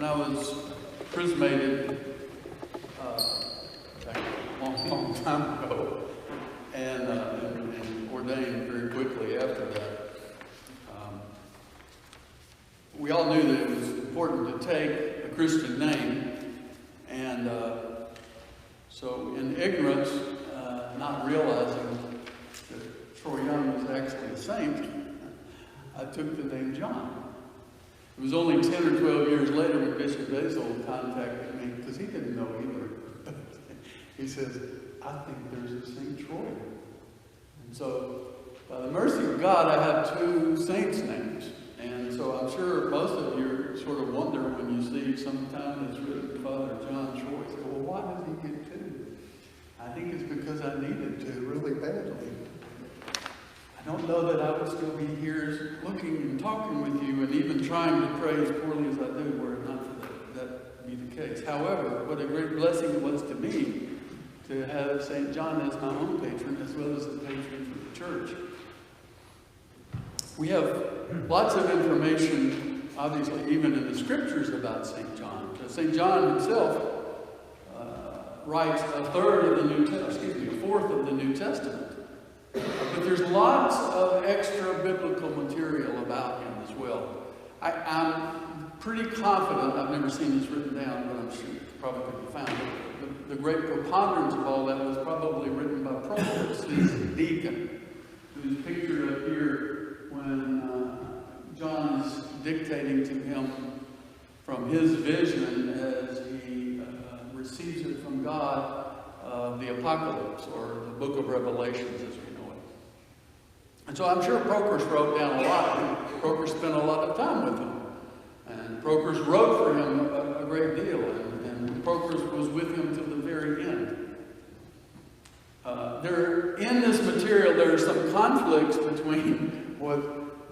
I was chrismated a long time ago, and ordained very quickly after that, we all knew that it was important to take a Christian name, and so in ignorance, not realizing that Troy Young was actually a saint, I took the name John. It was only 10 or 12 years later when Bishop Basil contacted me, because he didn't know either. He says, I think there's a St. Troy. And so, by the mercy of God, I have two saints' names. And so I'm sure most of you sort of wonder when you see sometime it's written Father John Troy. Say, well, why did he get two? I think it's because I needed to really badly. I don't know that I would still be here looking and talking with you and even trying to pray as poorly as I do were it not for that be the case. However, what a great blessing it was to me to have St. John as my own patron as well as the patron for the church. We have lots of information, obviously, even in the scriptures about St. John. St. John himself writes a fourth of the New Testament. But there's lots of extra biblical material about him as well. I'm pretty confident, I've never seen this written down, but I'm sure it's probably could be found. The great preponderance of all that was probably written by Proclus, his deacon, who's pictured up here when John is dictating to him from his vision as he receives it from God, the Apocalypse, or the book of Revelations as we know it. And so I'm sure Proclus wrote down a lot. Proclus spent a lot of time with him. And Proclus wrote for him a great deal. And Proclus was with him to the very end. In this material, there are some conflicts between what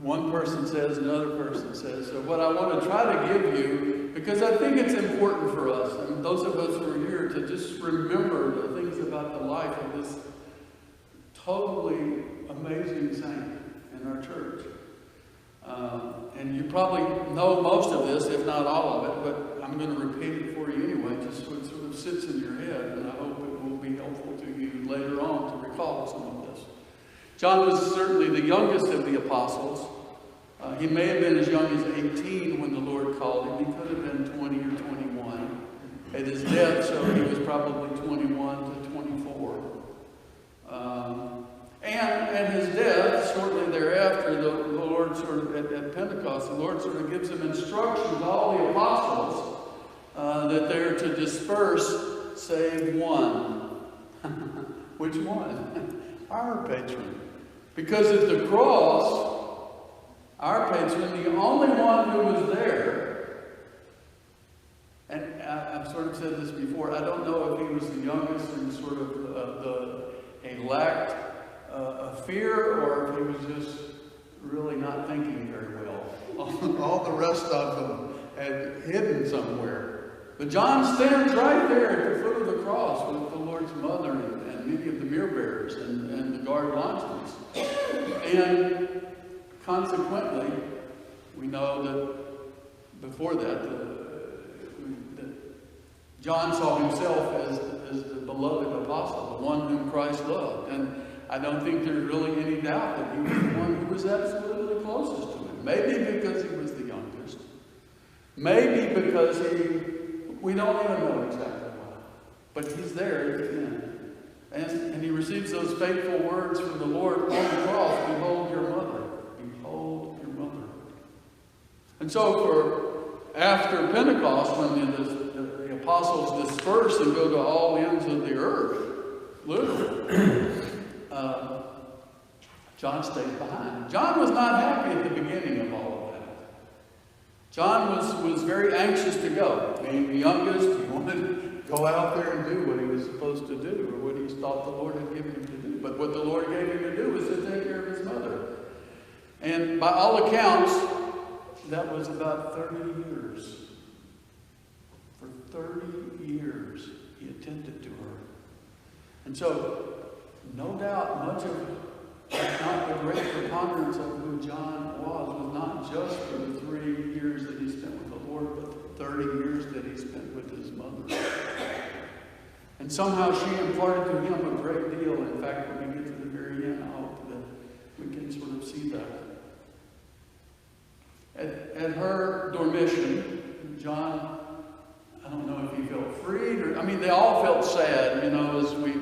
one person says and another person says. So what I want to try to give you, because I think it's important for us, and those of us who are here, to just remember the things about the life of this totally amazing saint in our church. And you probably know most of this, if not all of it, but I'm going to repeat it for you anyway, just so it sort of sits in your head, and I hope it will be helpful to you later on to recall some of this. John was certainly the youngest of the apostles. He may have been as young as 18 when the Lord called him. He could have been 20 or 21. At his death, so he was probably 21 to 24. And at his death, shortly thereafter, the Lord sort of, at Pentecost, the Lord sort of gives him instructions, all the apostles, that they're to disperse save one. Which one? Our patron. Because at the cross, our patron, the only one who was there, and I've sort of said this before, I don't know if he was the youngest and sort of he lacked a fear, or if he was just really not thinking very well. All the rest of them had hidden somewhere. But John stands right there at the foot of the cross with the Lord's mother and many of the myrrh bearers and the guard lodgements. And consequently, we know that before that, that John saw himself as the beloved apostle, the one whom Christ loved. And I don't think there's really any doubt that he was the one who was absolutely closest to him. Maybe because he was the youngest. Maybe because we don't even know exactly why. But he's there at the end. And he receives those fateful words from the Lord on the cross, behold your mother. Behold your mother. And so after Pentecost, when the apostles disperse and go to all ends of the earth, literally, John stayed behind. John was not happy at the beginning of all of that. John was very anxious to go. Being the youngest, he wanted to go out there and do what he was supposed to do, or what he thought the Lord had given him to do. But what the Lord gave him to do was to take care of his mother. And by all accounts, that was about 30 years. For 30 years, he attended to her. And so, no doubt, much of, if not the great preponderance of who John was not just for the 3 years that he spent with the Lord, but 30 years that he spent with his mother. And somehow she imparted to him a great deal. In fact, when we get to the very end, I hope that we can sort of see that. At her dormition, John, I don't know if he felt freed or, I mean, they all felt sad, you know, as we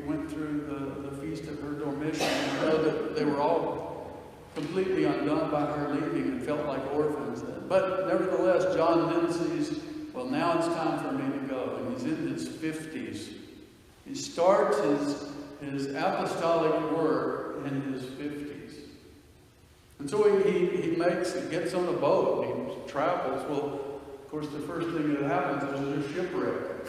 went through the feast of her dormition. You know that they were all completely undone by her leaving and felt like orphans. But nevertheless, John then sees, well, now it's time for me to go. And he's in his 50s. He starts his apostolic work in his 50s. And so he gets on a boat, and he travels. Well, of course, the first thing that happens is a shipwreck.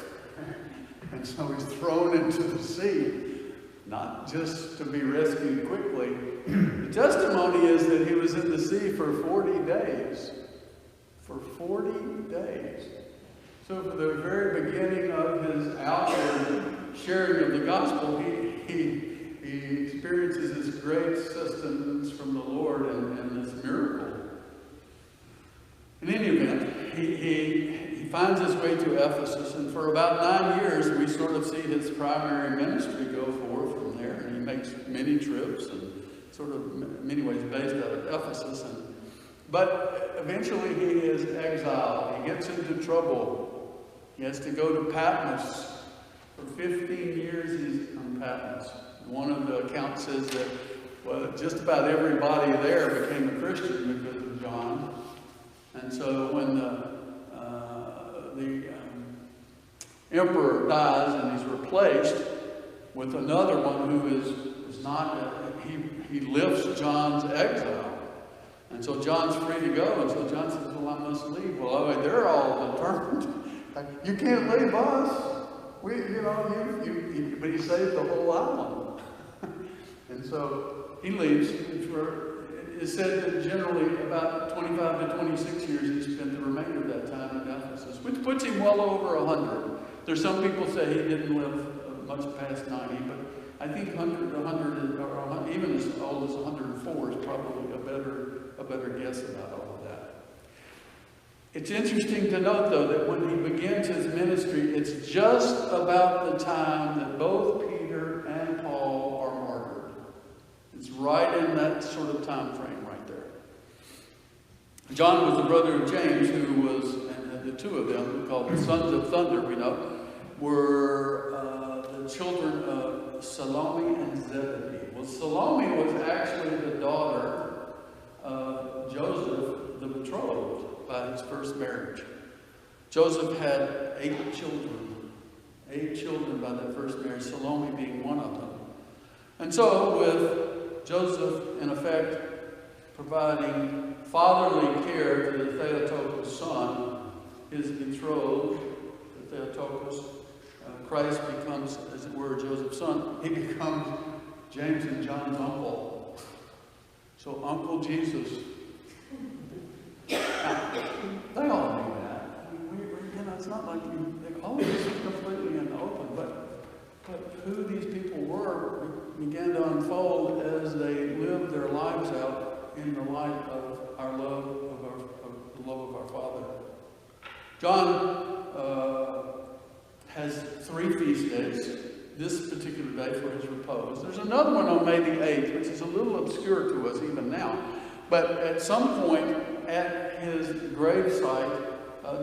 And so he's thrown into the sea, not just to be rescued quickly. The testimony is that he was in the sea for 40 days. For 40 days. So from the very beginning of his outward sharing of the gospel, he experiences this great sustenance from the Lord and this miracle. In any event, he finds his way to Ephesus, and for about 9 years we sort of see his primary ministry go forth from there. And he makes many trips and sort of in many ways based out of Ephesus. But eventually he is exiled. He gets into trouble. He has to go to Patmos. For 15 years he's on Patmos. One of the accounts says that, well, just about everybody there became a Christian because of John. And so when the emperor dies and he's replaced with another one who is not, he lifts John's exile. And so John's free to go. And so John says, well, I must leave. Well, they're all determined. You can't leave us. But he saved the whole island. And so he leaves. It's said that generally about 25 to 26 years he spent the remainder of that time in Ephesus, which puts him well over 100. There's some people say he didn't live much past 90, but I think 100 or even as old as 104 is probably a better guess about all of that. It's interesting to note, though, that when he begins his ministry, it's just about the time that both Peter and Paul are martyred. It's right in that sort of time frame right there. John was the brother of James, who was, and the two of them, called the Sons of Thunder, we know, were the children of Salome and Zebedee. Well, Salome was actually the daughter of Joseph, the betrothed, by his first marriage. Joseph had 8 children. 8 children by that first marriage, Salome being one of them. And so with Joseph, in effect, providing fatherly care to the Theotokos son, his betrothed, the Theotokos, Christ becomes, as it were, Joseph's son. He becomes James and John's uncle. So Uncle Jesus. Now, they all knew that. I mean, it's not like all of this is completely in the open, but who these people were began to unfold as they lived their lives out in the light of our love of the love of our Father. John has 3 feast days. This particular day for his repose. There's another one on May the 8th, which is a little obscure to us even now. But at some point at his gravesite,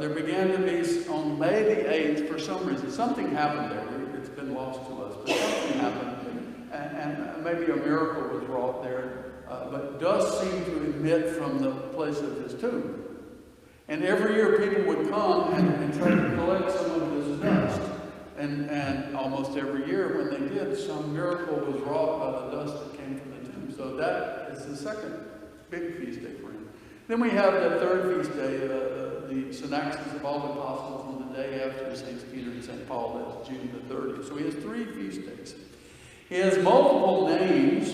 there began to be, on May the 8th, for some reason, something happened there. It's been lost to us, but something happened. And maybe a miracle was wrought there, but dust seemed to emit from the place of his tomb. And every year people would come and try to collect some of this dust. And almost every year when they did, some miracle was wrought by the dust that came from the tomb. So that is the second big feast day for him. Then we have the third feast day, the Synaxis of all the Apostles, on the day after Saints Peter and St. Paul. That's June the 30th. So he has 3 feast days. He has multiple names.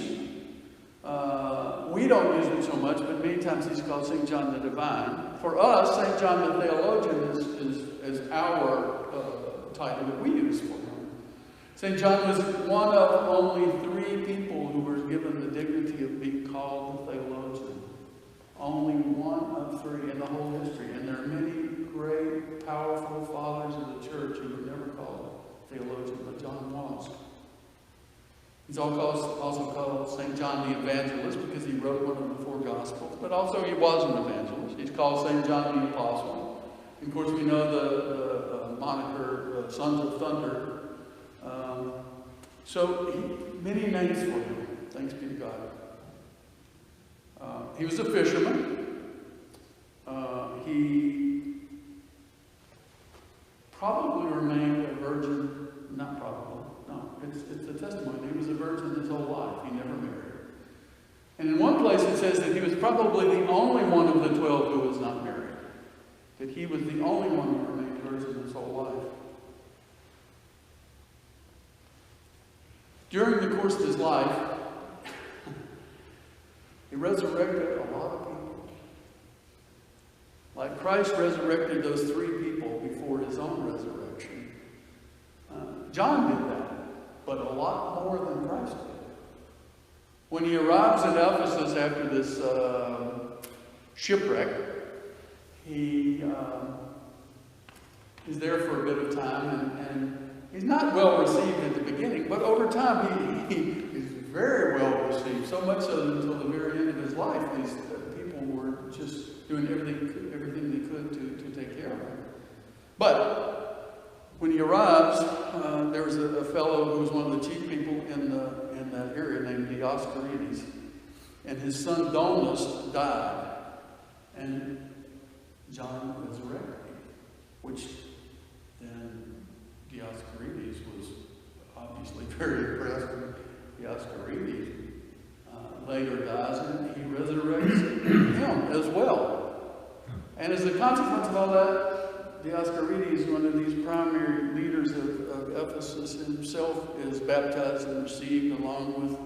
We don't use it so much, but many times he's called St. John the Divine. For us, St. John the Theologian is our title that we use for him. St. John was one of only 3 people who were given the dignity of being called the Theologian. Only one of 3 in the whole history. And there are many great He's also called St. John the Evangelist because he wrote one of the 4 Gospels, but also he was an evangelist. He's called St. John the Apostle. And of course, we know the moniker Sons of Thunder. Many names for him. Thanks be to God. He was a fisherman. He probably remained a virgin, not probably, no, it's a testimony. He was a virgin his whole life. He never married. And in one place it says that he was probably the only one of the 12 who was not married. That he was the only one who remained virgin his whole life. During the course of his life, he resurrected a lot of people. Like Christ resurrected those 3 people before his own resurrection. John did that, but a lot more than Christ did. When he arrives at Ephesus after this shipwreck, he is there for a bit of time, and he's not well received at the beginning, but over time he is very well received. So much so that until the very end of his life, these people were just doing everything they could to take care of him. But when he arrives, there was a fellow who was one of the chief people in that area named Dioscorides, and his son Donus died, and John resurrected him, which then Dioscorides was obviously very impressed with. Dioscorides later dies, and he resurrects him as well. And as a consequence of all that, Dioscorides, one of these primary leaders of Ephesus himself, is baptized and received along with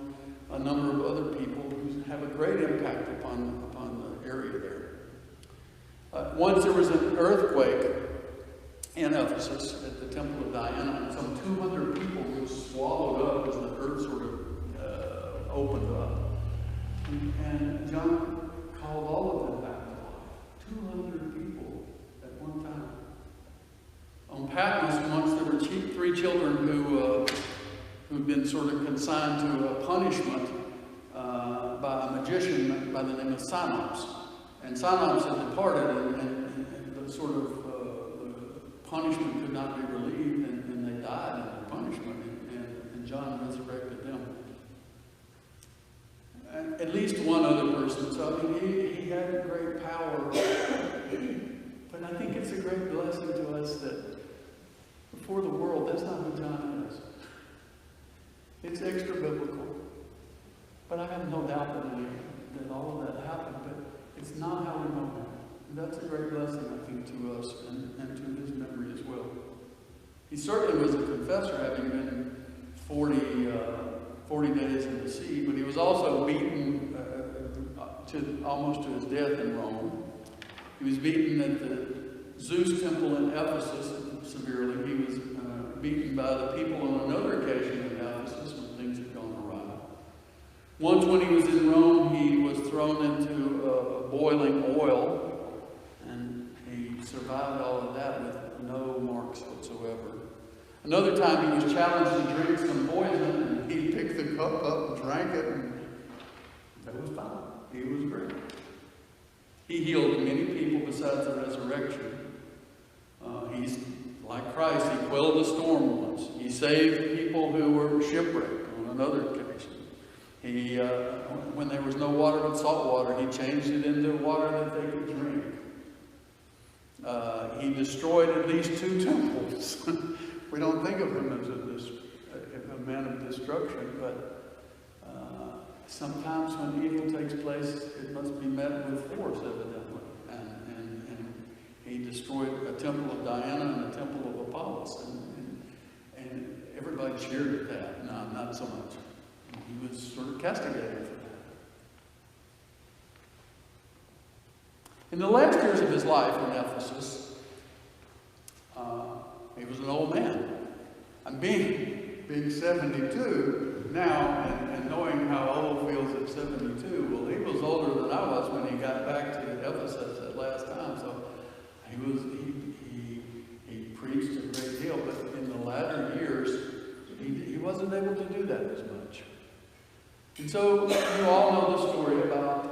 a number of other people who have a great impact upon the area there. Once there was an earthquake in Ephesus at the Temple of Diana, and some 200 people were swallowed up as the earth sort of opened up. And John called all of them back to life. 200 people at one time. On Patmos, once there were 3 children who'd been sort of consigned to a punishment by a magician by the name of Synops. And Synops had departed, and the sort of punishment could not be relieved, and they died in their punishment, and John resurrected them. And at least one other person. So I mean, he had great power. But I think it's a great blessing to us that before the world, that's not who John is. It's extra biblical. But I have no doubt that all of that happened, but it's not how we know him. And that's a great blessing, I think, to us and to his memory as well. He certainly was a confessor, having been 40 days in the sea, but he was also beaten almost to his death in Rome. He was beaten at the Zeus temple in Ephesus severely. He was beaten by the people on another occasion in Ephesus when things had gone awry. Once when he was in Rome, he was thrown into boiling oil, and he survived all of that with no marks whatsoever. Another time he was challenged to drink some poison, and he picked the cup up and drank it, and that was fine. He was great. He healed many people besides the resurrection. He's like Christ. He quelled a storm once. He saved people who were shipwrecked on another occasion. He, when there was no water but salt water, he changed it into water that they could drink. He destroyed at least 2 temples. We don't think of him as a man of destruction, but sometimes when evil takes place, it must be met with force, evidently. And he destroyed a temple of Diana and a temple of Apollos, and everybody cheered at that. No, not so much. He was sort of castigated for that. In the last years of his life in Ephesus, he was an old man. I'm being 72 now, and knowing how old feels at 72, well, he was older than I was when he got back to Ephesus that last time. So he preached a great deal, but in the latter years, he wasn't able to do that. as much. And so you all know the story about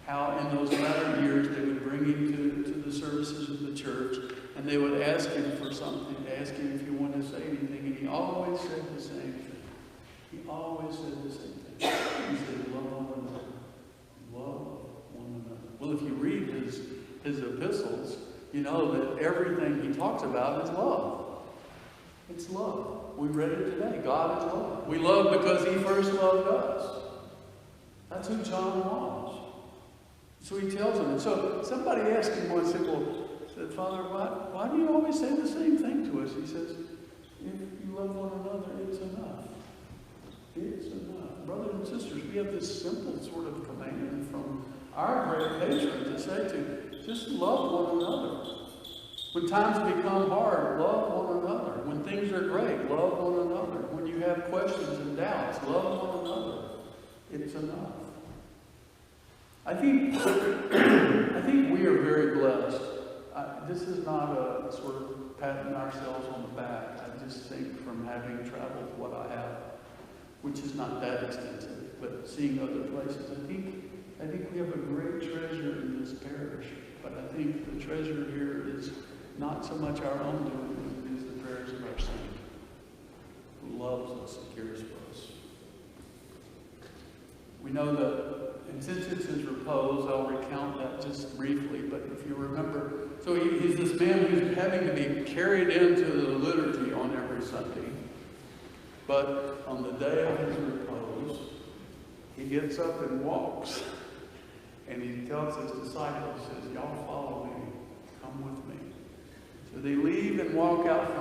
how in those latter years they would bring him to the services of the church, and they would ask him for something, ask him if he wanted to say anything, and he always said the same thing. He always said the same thing. He said, love one another. Love one another. Well, if you read his epistles, you know that everything he talks about is love. It's love. We read it today. God is love. We love because he first loved us. That's who John was. So he tells them. And so somebody asked him once, said, Father, why do you always say the same thing to us? He says, if you love one another, it's enough. It's enough. Brothers and sisters, we have this simple sort of command from our great patron to say to just love one another. When times become hard, love one another. When things are great, love one another. When you have questions and doubts, love one another. It's enough. I think we are very blessed. This is not a sort of patting ourselves on the back. I just think from having traveled what I have, which is not that extensive, but seeing other places, I think we have a great treasure in this parish. But I think the treasure here is not so much our own doing, it is the prayers of our Saint, who loves us and cares for us. We know that, and since it's his repose, I'll recount that just briefly, but if you remember, so he's this man who's having to be carried into the liturgy on every Sunday, but on the day of his repose, he gets up and walks, and he tells his disciples, says, y'all follow me, come with me. So they leave and walk out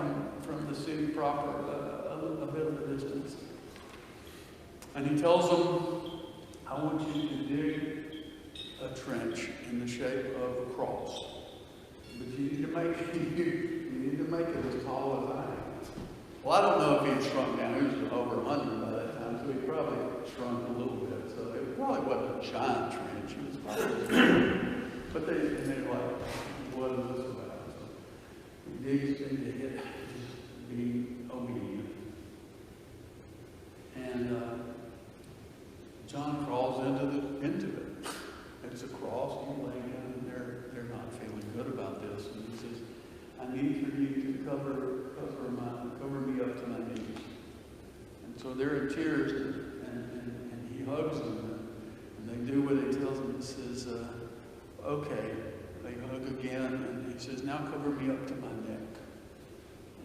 from the city proper, a bit of a distance. And he tells them, I want you to dig a trench in the shape of a cross. But you need to make it as tall as I am. Well, I don't know if he had shrunk down. He was over 100 by that time, so he probably shrunk a little bit. So it probably wasn't a giant trench. It was probably but they were like, what is this about? So he digs into it, just being obedient. And John crawls into it. It's a cross. You lay down, and they're not feeling good about this. And he says, I need for you to cover me up to my knees. And so they're in tears, and he hugs them, and they do what he tells them. He says, okay. They hug again, and he says, now cover me up to my neck.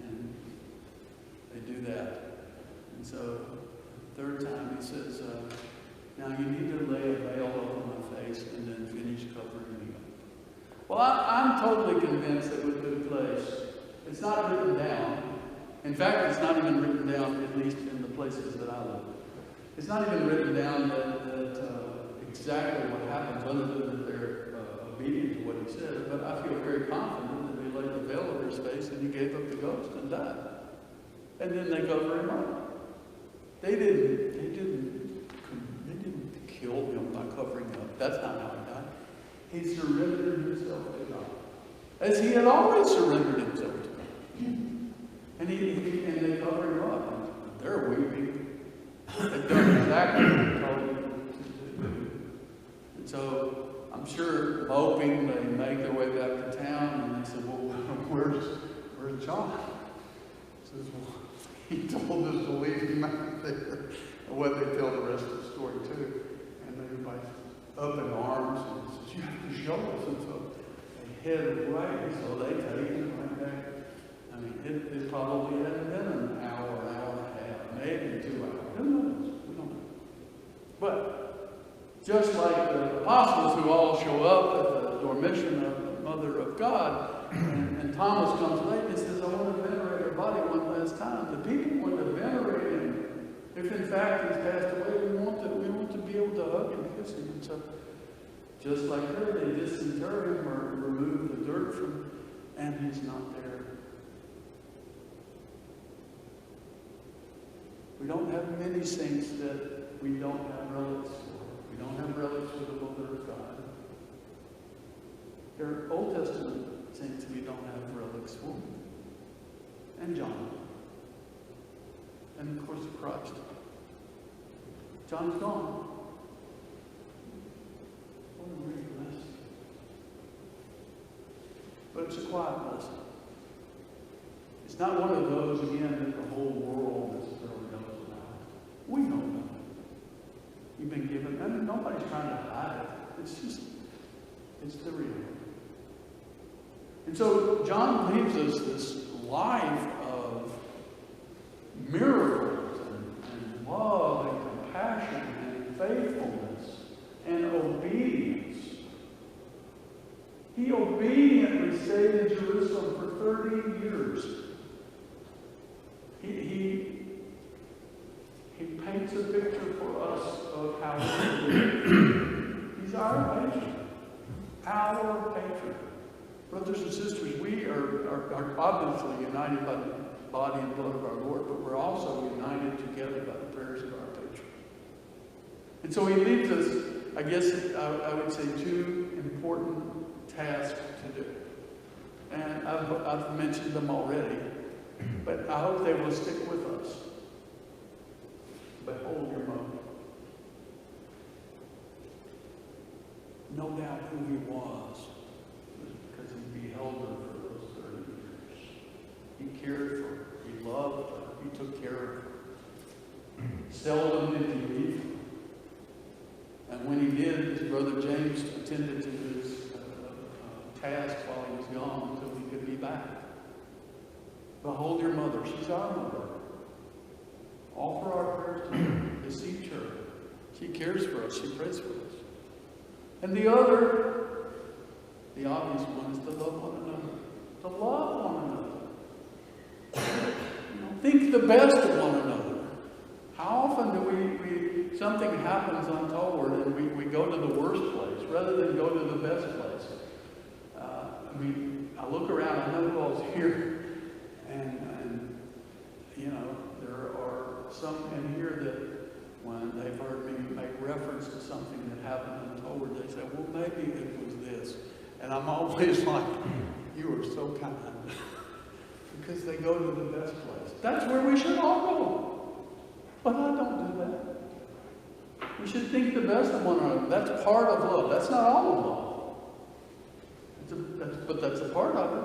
And they do that. And so the third time he says, now you need to lay a veil over my face and then finish covering me up. Well, I'm totally convinced that what took place, it's not written down. In fact, it's not even written down, at least in the places that I live. It's not even written down that exactly what happens, other than that they're obedient to what he said. But I feel very confident that they laid the veil over his face and he gave up the ghost and died. And then they cover him up. They didn't kill him by covering him up. That's not how he died. He surrendered himself to God, as he had always surrendered himself to God. And they cover him up. And they're weeping. They've done exactly what he told them to do. And so I'm sure, hoping they make their way back to town, and they said, well, where's John? He says, well, he told us to leave him out there. And what they tell the rest of the story too. And everybody's up in arms and says, you have to show us. And so they head right, so they take him right back. I mean, it probably hadn't been an hour and a half, maybe 2 hours. Who knows? We don't know. But just like the apostles who all show up at the dormition of the Mother of God, and Thomas comes late and says, I want to venerate her body one last time. The people want to venerate him. If in fact he's passed away, we want to be able to hug and kiss him. And so, just like her, they disinter him or remove the dirt from him, and he's not there. We don't have many saints that we don't have relics for. We don't have relics for the Mother of God. There are Old Testament saints we don't have relics for. And John. and of course of Christ. John's gone. What a great lesson. But it's a quiet lesson. It's not one of those, again, that the whole world necessarily knows about. We know about it. You've been given, and nobody's trying to hide it. It's just, it's the reality. And so John leaves us this life of miracles and love and compassion and faithfulness and obedience. He obediently stayed in Jerusalem for 30 years. He paints a picture for us of how he live. He's our patron. Our patron. Brothers and sisters, we are obviously united by the body and blood of our Lord, but we're also united together by the prayers of our patron. And so he leaves us, I guess I would say, two important tasks to do. And I've mentioned them already, but I hope they will stick with us. Behold your mother. No doubt who he was because he beheld her for those 30 years. He cared for her. He loved her. He took care of her. Seldom did he leave her. And when he did, his brother James attended to his task while he was gone until he could be back. Behold your mother. She's our mother. Offer our prayers to her. Beseech her. She cares for us. She prays for us. And the other, the obvious one, is to love one another. To love one another. Think the best of one another. How often do something happens untoward and we go to the worst place rather than go to the best place? I look around, I know who all's here, and there are some in here that when they've heard me make reference to something that happened untoward, they say, well, maybe it was this. And I'm always like, you are so kind. Because they go to the best place. That's where we should all go. But I don't do that. We should think the best of one another. That's part of love. That's not all of love. But that's a part of it.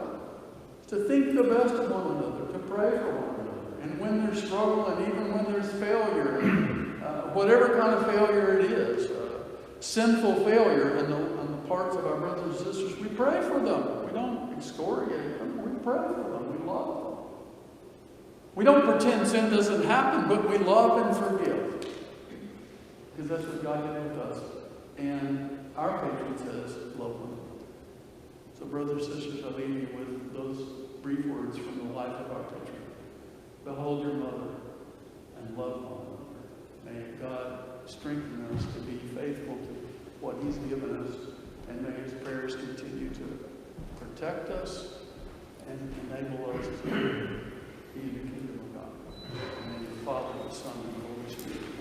It's to think the best of one another, to pray for one another. And when there's struggle and even when there's failure, whatever kind of failure it is, sinful failure on the parts of our brothers and sisters, we pray for them. We don't excoriate them. We pray for them. We love them. We don't pretend sin doesn't happen, but we love and forgive. Because that's what God did with us. And our patron says, love them. So brothers and sisters, I leave you with those brief words from the life of our patron. Behold your mother and love one another. May God strengthen us to be faithful to what he's given us, and may his prayers continue to protect us and enable us to be in the kingdom of God. In the name of the Father, the Son, and the Holy Spirit.